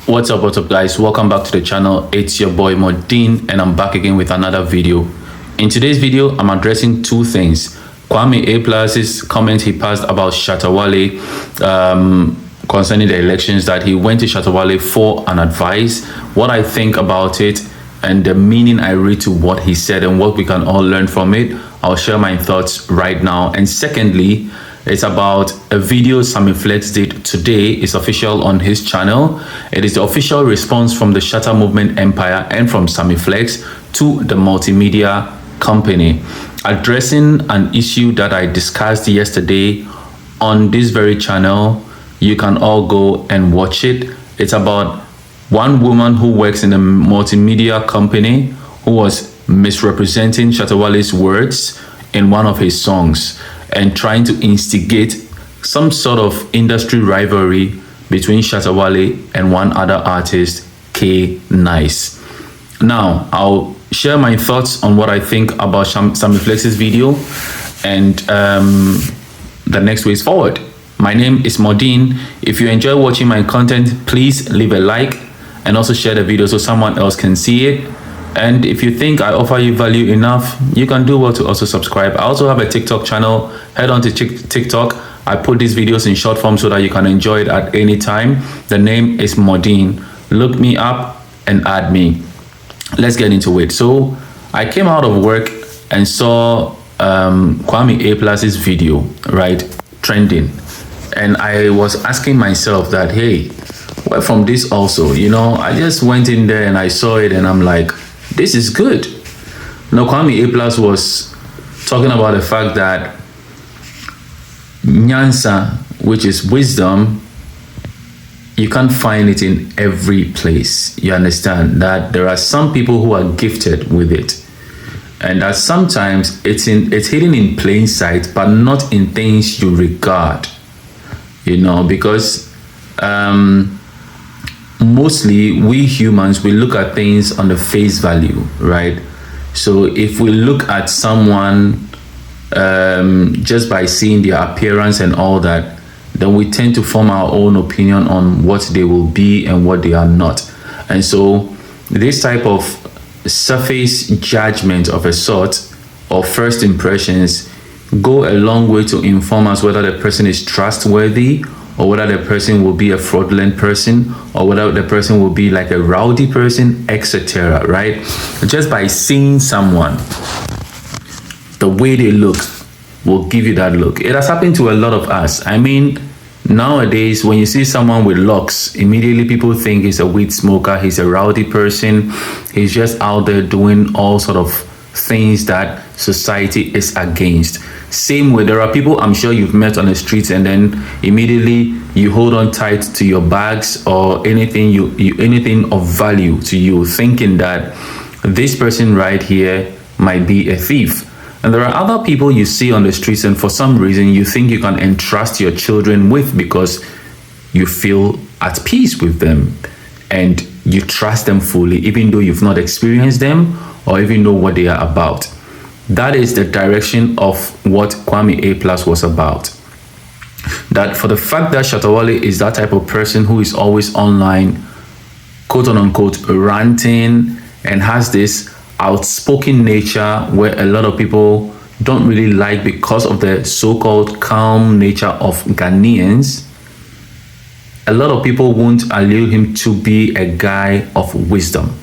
What's up guys, welcome back to the channel. It's your boy MORDIN and I'm back again with another video. In today's video, I'm addressing two things. Kwame A+'s comment he passed about Shatta Wale concerning the elections, that he went to Shatta Wale for an advice, what I think about it, and the meaning I read to what he said and what we can all learn from it. I'll share my thoughts right now. And secondly, it's about a video Sammy Flex did today. It's official on his channel. It is the official response from the Shatta Movement Empire and from Sammy Flex to the Multimedia company, addressing an issue that I discussed yesterday on this very channel. You can all go and watch it. It's about one woman who works in a multimedia company who was misrepresenting Shatta Wale's words in one of his songs and trying to instigate some sort of industry rivalry between Shatta Wale and one other artist, Kane. Now, I'll share my thoughts on what I think about Sammy Flex's video and the next ways forward. My name is MORDIN. If you enjoy watching my content, please leave a like and also share the video so someone else can see it. And if you think I offer you value enough, you can do well to also subscribe. I also have a TikTok channel. Head on to TikTok. I put these videos in short form so that you can enjoy it at any time. The name is MORDIN. Look me up and add me. Let's get into it. So I came out of work and saw Kwame A+'s video, right, trending. And I was asking myself that, hey, well, from this also, you know, I just went in there and I saw it and I'm like, this is good. Now, Kwame A+ was talking about the fact that Nyansa, which is wisdom, you can't find it in every place. You understand that there are some people who are gifted with it, and that sometimes it's hidden in plain sight, but not in things you regard. You know, because mostly we humans, we look at things on the face value, right? So if we look at someone just by seeing their appearance and all that, then we tend to form our own opinion on what they will be and what they are not. And so this type of surface judgment of a sort, or first impressions, go a long way to inform us whether the person is trustworthy, or whether the person will be a fraudulent person, or whether the person will be like a rowdy person, etc. Right? Just by seeing someone, the way they look will give you that look. It has happened to a lot of us. I mean, nowadays, when you see someone with locks, immediately people think he's a weed smoker, he's a rowdy person, he's just out there doing all sort of things that society is against. Same way, there are people I'm sure you've met on the streets, and then immediately you hold on tight to your bags or anything anything of value to you, thinking that this person right here might be a thief. And there are other people you see on the streets, and for some reason you think you can entrust your children with because you feel at peace with them and you trust them fully, even though you've not experienced them or even know what they are about. That is the direction of what Kwame A+ was about. That for the fact that Shatta Wale is that type of person who is always online, quote unquote, ranting, and has this outspoken nature where a lot of people don't really like because of the so-called calm nature of Ghanaians, a lot of people won't allow him to be a guy of wisdom.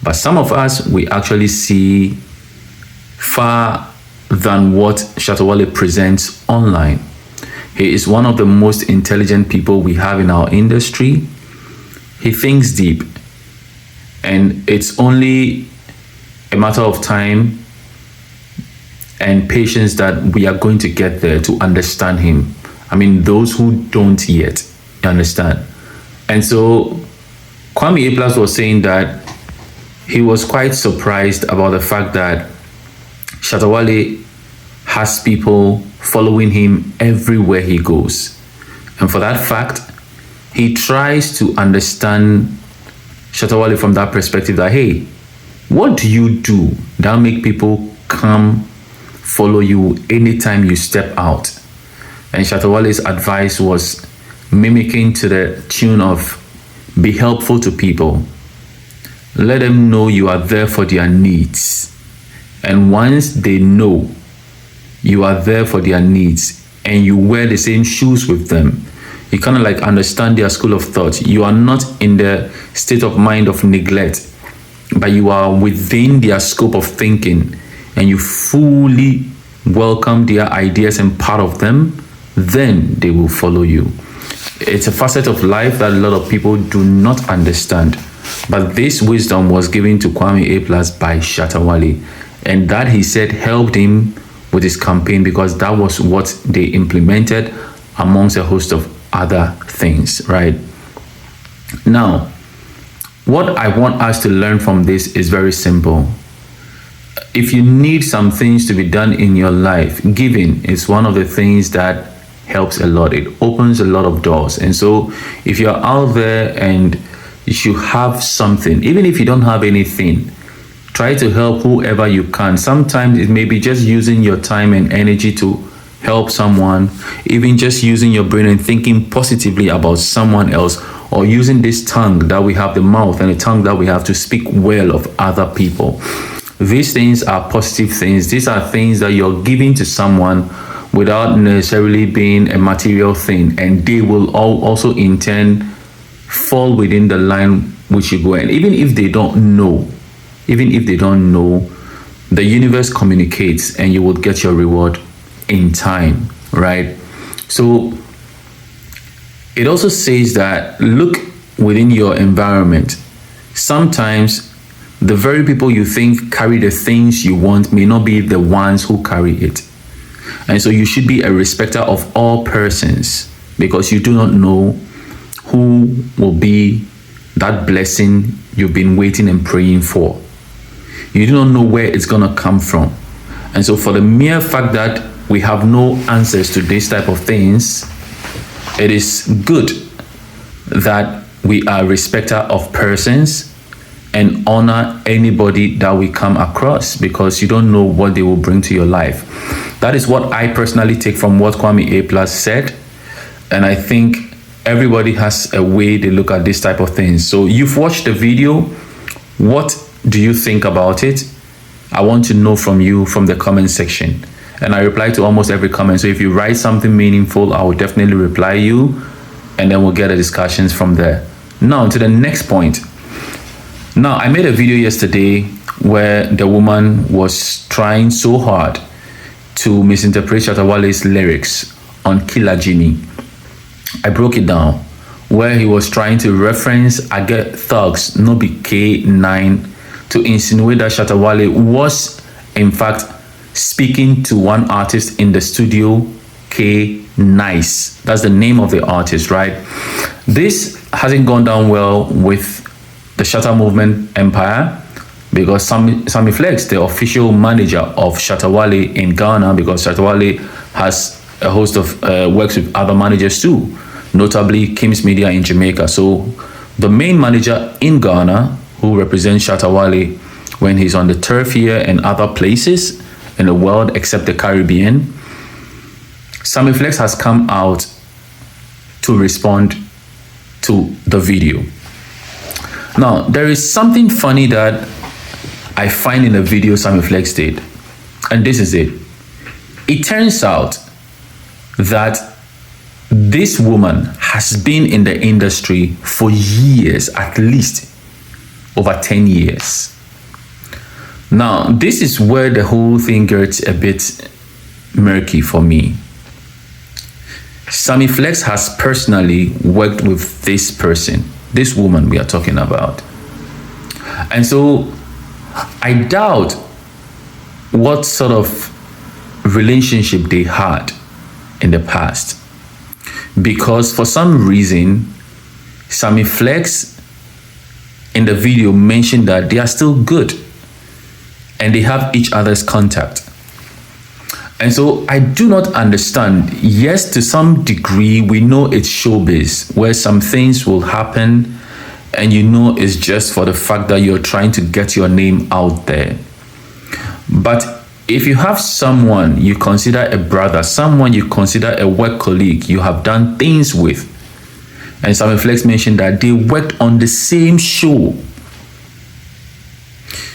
But some of us, we actually see far than what Shatta Wale presents online. He is one of the most intelligent people we have in our industry. He thinks deep, and it's only a matter of time and patience that we are going to get there to understand him. I mean, those who don't yet, you understand. And so Kwame A+ was saying that he was quite surprised about the fact that Shatta Wale has people following him everywhere he goes. And for that fact, he tries to understand Shatta Wale from that perspective that, hey, what do you do that make people come follow you anytime you step out? And Shatta Wale's advice was mimicking to the tune of Be helpful to people. Let them know you are there for their needs. And once they know you are there for their needs and you wear the same shoes with them, you kind of like understand their school of thought. You are not in the state of mind of neglect, but you are within their scope of thinking and you fully welcome their ideas and part of them, then they will follow you. It's a facet of life that a lot of people do not understand. But this wisdom was given to Kwame A+ by Shatta Wale. And that, he said, helped him with his campaign because that was what they implemented amongst a host of other things, right? Now, what I want us to learn from this is very simple. If you need some things to be done in your life, giving is one of the things that helps a lot. It opens a lot of doors. And so if you're out there and you have something, even if you don't have anything, try to help whoever you can. Sometimes it may be just using your time and energy to help someone, even just using your brain and thinking positively about someone else, or using this tongue that we have, the mouth and the tongue that we have, to speak well of other people. These things are positive things. These are things that you're giving to someone without necessarily being a material thing, and they will also in turn fall within the line which you go. And even if they don't know, the universe communicates and you will get your reward in time, right? So it also says that look within your environment. Sometimes the very people you think carry the things you want may not be the ones who carry it. And so you should be a respecter of all persons, because you do not know who will be that blessing you've been waiting and praying for. You do not know where it's going to come from. And so for the mere fact that we have no answers to this type of things, it is good that we are respecter of persons and honor anybody that we come across, because you don't know what they will bring to your life. That is what I personally take from what Kwame A+ said. And I think everybody has a way they look at this type of things. So you've watched the video. What do you think about it? I want to know from you from the comment section. And I reply to almost every comment. So if you write something meaningful, I will definitely reply you. And then we'll get the discussions from there. Now to the next point. Now, I made a video yesterday where the woman was trying so hard to misinterpret Shatta Wale's lyrics on Killer Jimmy. I broke it down where he was trying to reference I Get Thugs, no be K9, to insinuate that Shatta Wale was in fact speaking to one artist in the studio, K Nice. That's the name of the artist, right? This hasn't gone down well with the Shatta Movement empire, because Sammy Flex, the official manager of Shatta Wale in Ghana, because Shatta Wale has a host of works with other managers too, notably Kim's Media in Jamaica. So the main manager in Ghana, who represents Shatta Wale when he's on the turf here and other places in the world except the Caribbean, Sammy Flex has come out to respond to the video. Now, there is something funny that I find in the video Sammy Flex did, and this is it. It turns out that this woman has been in the industry for years, at least over 10 years. Now, this is where the whole thing gets a bit murky for me. Sammy Flex has personally worked with this person, this woman we are talking about. And so I doubt what sort of relationship they had in the past, because for some reason Sammy Flex in the video mentioned that they are still good and they have each other's contact. And so I do not understand. Yes, to some degree, we know it's showbiz, where some things will happen and you know it's just for the fact that you're trying to get your name out there. But if you have someone you consider a brother, someone you consider a work colleague you have done things with, And Sammy Flex mentioned that they worked on the same show.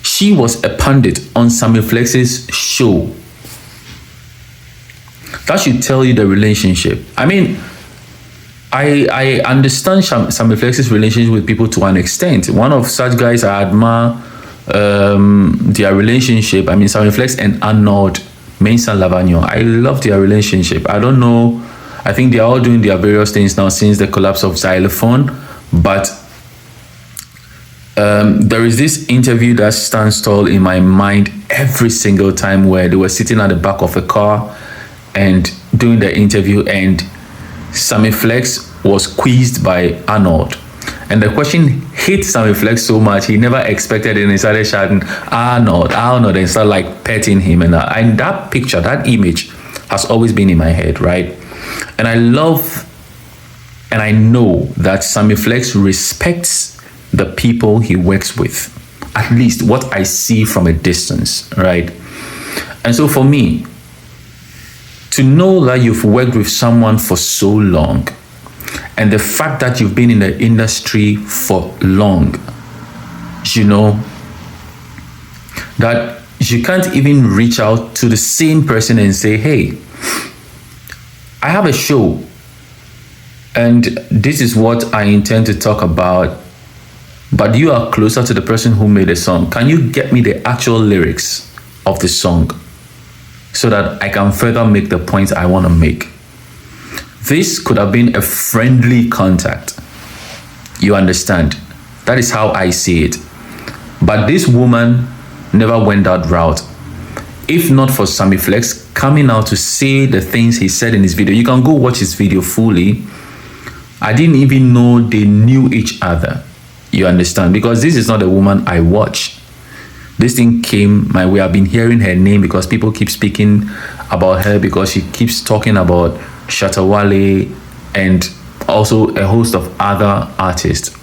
She was a pundit on Sammy Flex's show. That should tell you the relationship. I mean, I understand Sammy Flex's relationship with people to an extent. One of such guys I admire their relationship. I mean, Sammy Flex and Arnold Mensah Lavagnon. I love their relationship. I don't know. I think they are all doing their various things now since the collapse of Xylophone. But there is this interview that stands tall in my mind every single time, where they were sitting at the back of a car and doing the interview, and Sammy Flex was quizzed by Arnold. And the question hit Sammy Flex so much, he never expected it, and he started shouting, Arnold, and started like petting him. And that picture, that image has always been in my head, right? And I love, and I know that Sammy Flex respects the people he works with, at least what I see from a distance, right? And so for me, to know that you've worked with someone for so long, and the fact that you've been in the industry for long, you know, that you can't even reach out to the same person and say, hey, I have a show and this is what I intend to talk about, but you are closer to the person who made the song. Can you get me the actual lyrics of the song so that I can further make the point I want to make? This could have been a friendly contact. You understand? That is how I see it. But this woman never went that route. If not for Sammy Flex coming out to say the things he said in his video, you can go watch his video fully. I didn't even know they knew each other. You understand? Because this is not a woman I watch. This thing came my way. I've been hearing her name because people keep speaking about her, because she keeps talking about Shatta Wale and also a host of other artists.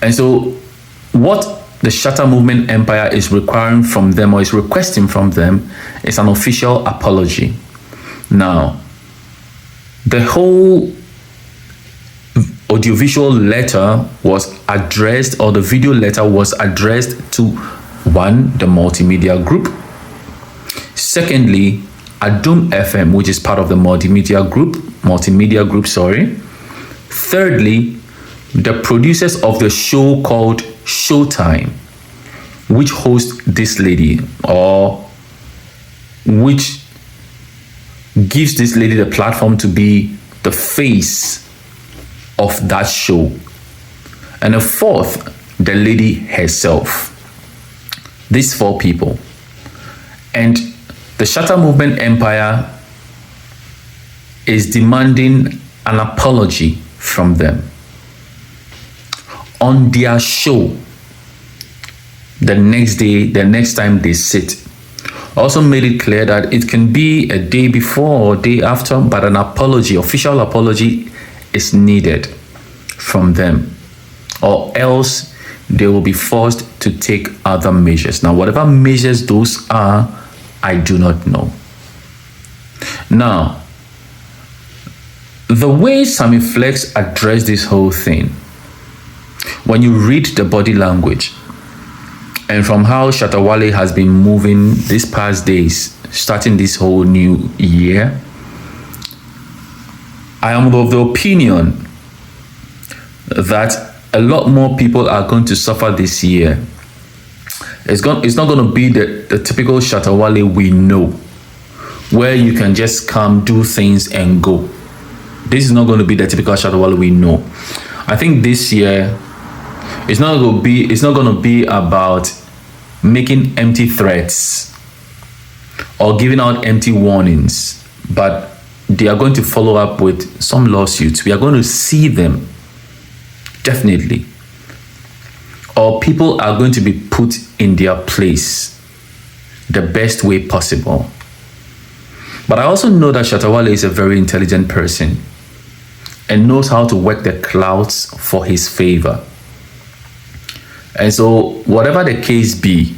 And so what the Shatta Movement Empire is requiring from them, or is requesting from them, is an official apology. Now, the whole audiovisual letter was addressed, or the video letter was addressed to, one, the Multimedia Group. Secondly, Adom FM, which is part of the Multimedia Group. Thirdly, the producers of the show called Showtime, which hosts this lady, or which gives this lady the platform to be the face of that show. And the fourth, the lady herself. These four people. And the Shatta Movement Empire is demanding an apology from them. On their show, the next time they sit, also made it clear that it can be a day before or day after, but an apology, official apology, is needed from them, or else they will be forced to take other measures. Now, whatever measures those are, I do not know. Now, the way Sammy Flex addressed this whole thing, when you read the body language, and from how Shatta Wale has been moving these past days, starting this whole new year, I am of the opinion that a lot more people are going to suffer this year. It's not going to be the typical Shatta Wale we know, where you can just come, do things, and go. This is not going to be the typical Shatta Wale we know. I think this year, it's not going to be about making empty threats or giving out empty warnings, but they are going to follow up with some lawsuits. We are going to see them, definitely. Or people are going to be put in their place the best way possible. But I also know that Shatta Wale is a very intelligent person and knows how to work the clouds for his favor. And so whatever the case be,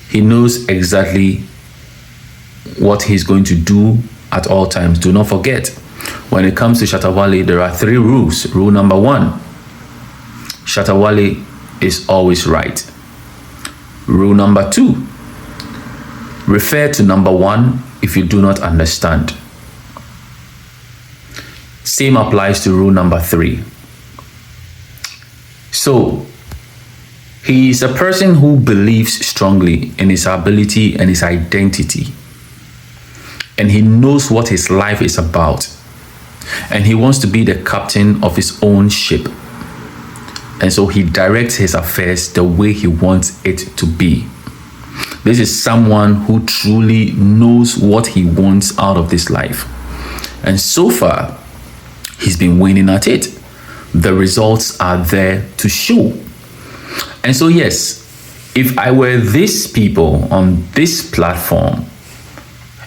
he knows exactly what he's going to do at all times. Do not forget, When it comes to Shatta Wale, there are 3 rules. Rule number 1, Shatta Wale is always right. Rule number 2, refer to number 1 if you do not understand. Same applies to rule number 3. So, he is a person who believes strongly in his ability and his identity. And he knows what his life is about. And he wants to be the captain of his own ship. And so he directs his affairs the way he wants it to be. This is someone who truly knows what he wants out of this life. And so far, he's been winning at it. The results are there to show. And so yes, if I were these people on this platform,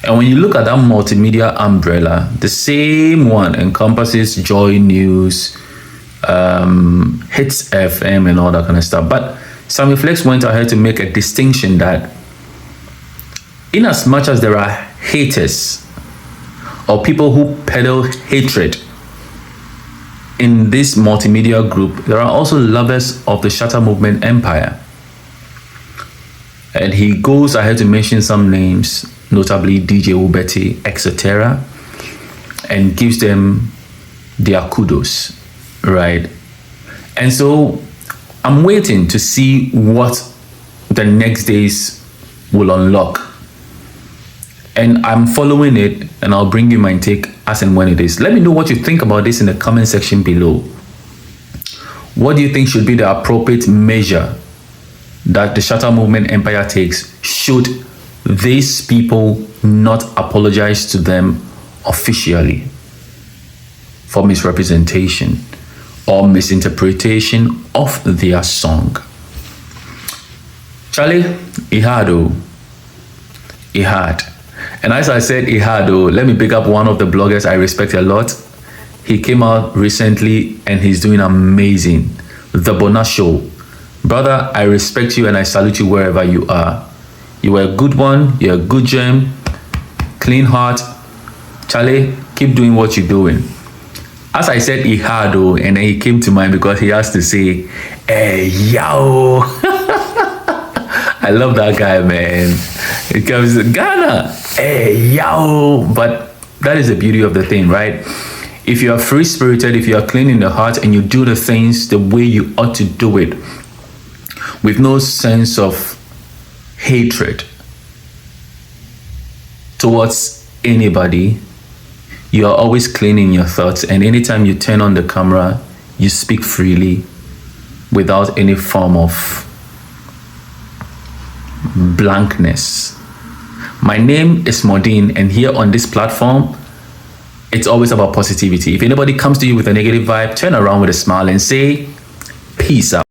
and when you look at that multimedia umbrella, the same one encompasses Joy News, Hits FM and all that kind of stuff. But Sammy Flex went ahead to make a distinction that in as much as there are haters or people who peddle hatred in this multimedia group, there are also lovers of the Shatta movement empire. And he goes ahead to mention some names, notably DJ Ubeti, etc., and gives them their kudos, right? And so I'm waiting to see what the next days will unlock. And I'm following it, and I'll bring you my take as and when it is. Let me know what you think about this in the comment section below. What do you think should be the appropriate measure that the Shatta movement empire takes should these people not apologize to them officially for misrepresentation or misinterpretation of their song? Charlie, he had. And as I said, let me pick up one of the bloggers I respect a lot. He came out recently and he's doing amazing. The Bona Show. Brother, I respect you and I salute you wherever you are. You are a good one. You're a good gem. Clean heart. Charlie, keep doing what you're doing. As I said, and then he came to mind because he has to say, hey, yo. I love that guy, man. It comes to Ghana. Hey, yo. But that is the beauty of the thing, right? If you are free-spirited, if you are clean in the heart and you do the things the way you ought to do it, with no sense of hatred towards anybody, you are always clean in your thoughts, and anytime you turn on the camera, you speak freely without any form of blankness. My name is MORDIN, and here on this platform, it's always about positivity. If anybody comes to you with a negative vibe, turn around with a smile and say, peace out.